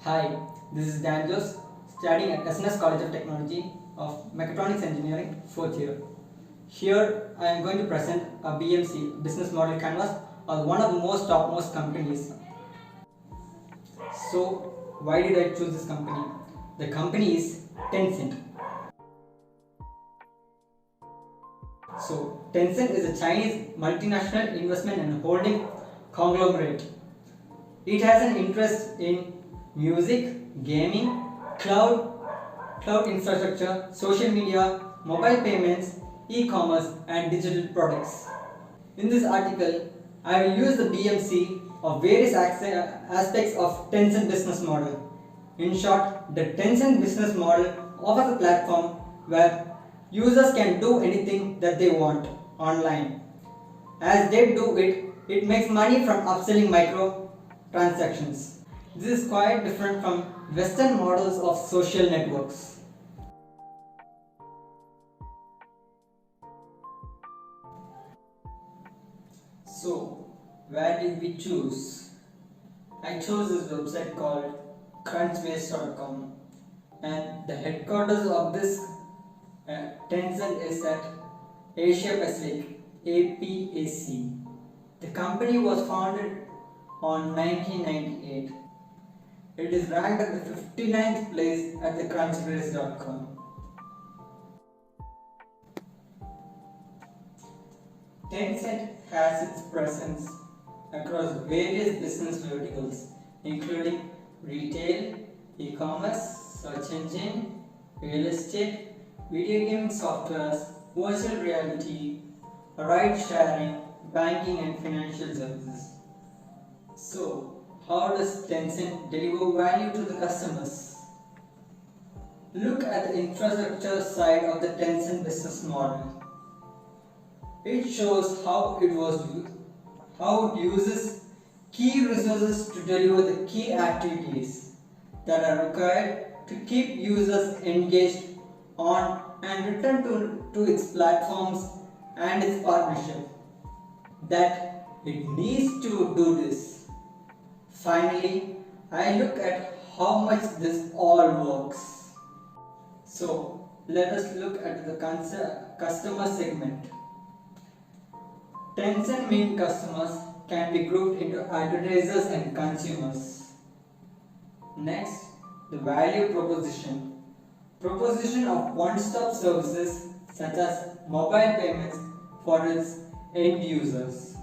Hi, this is Dan Jose, studying at SNS College of Technology of Mechatronics Engineering, 4th year. Here I am going to present a BMC business model canvas of one of the most topmost companies. So, why did I choose this company? The company is Tencent. So, Tencent is a Chinese multinational investment and holding conglomerate. It has an interest in music, gaming, cloud infrastructure, social media, mobile payments, e-commerce and digital products. In this article, I will use the BMC of various aspects of Tencent business model. In short, the Tencent business model offers a platform where users can do anything that they want online. As they do it, it makes money from upselling micro transactions. This is quite different from Western models of social networks. So, where did we choose? I chose this website called crunchbase.com, and the headquarters of this Tencent is at Asia Pacific, APAC. The company was founded on 1998. It is ranked at the 59th place at the crunchbase.com. Tencent has its presence across various business verticals, including retail, e-commerce, search engine, real estate, video gaming softwares, virtual reality, ride sharing, banking and financial services. So, how does Tencent deliver value to the customers? Look at the infrastructure side of the Tencent business model. It shows how it uses key resources to deliver the key activities that are required to keep users engaged on and return to its platforms and its partnership. That it needs to do this. Finally, I look at how much this all works. So, let us look at the customer segment. Tencent main customers can be grouped into advertisers and consumers. Next, the value proposition. Proposition of one-stop services such as mobile payments for its end users.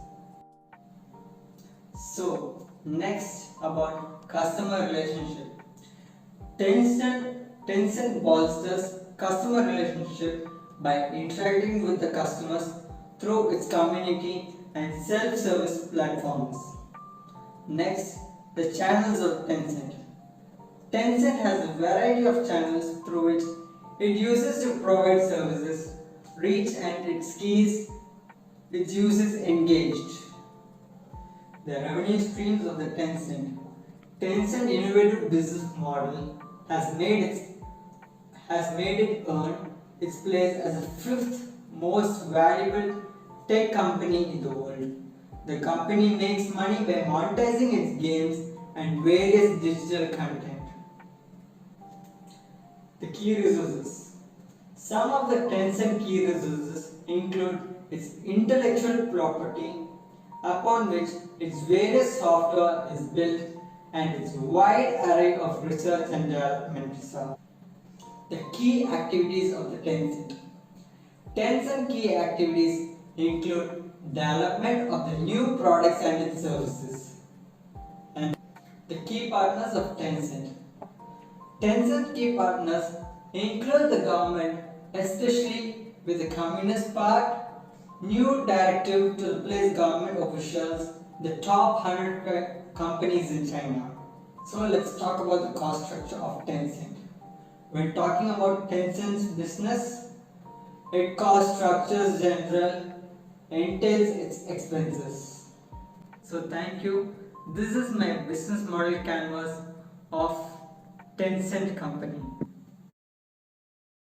So, next about customer relationship. Tencent bolsters customer relationship by interacting with the customers through its community and self-service platforms. Next, the channels of Tencent. Tencent has a variety of channels through which it uses to provide services, reach and its keys its users engaged. The revenue streams of the Tencent innovative business model has made it earn its place as the fifth most valuable tech company in the world. The company makes money by monetizing its games and various digital content. The key resources. Some of the Tencent key resources include its intellectual property, upon which its various software is built, and its wide array of research and development resources. The key activities of the Tencent. Tencent key activities include development of the new products and its services. And the key partners of Tencent. Tencent key partners include the government, especially with the Communist Party, new directive to replace government officials, the top 100 companies in China. So let's talk about the cost structure of Tencent. When talking about Tencent's business, its cost structure general entails its expenses. So thank you. This is my business model canvas of Tencent company.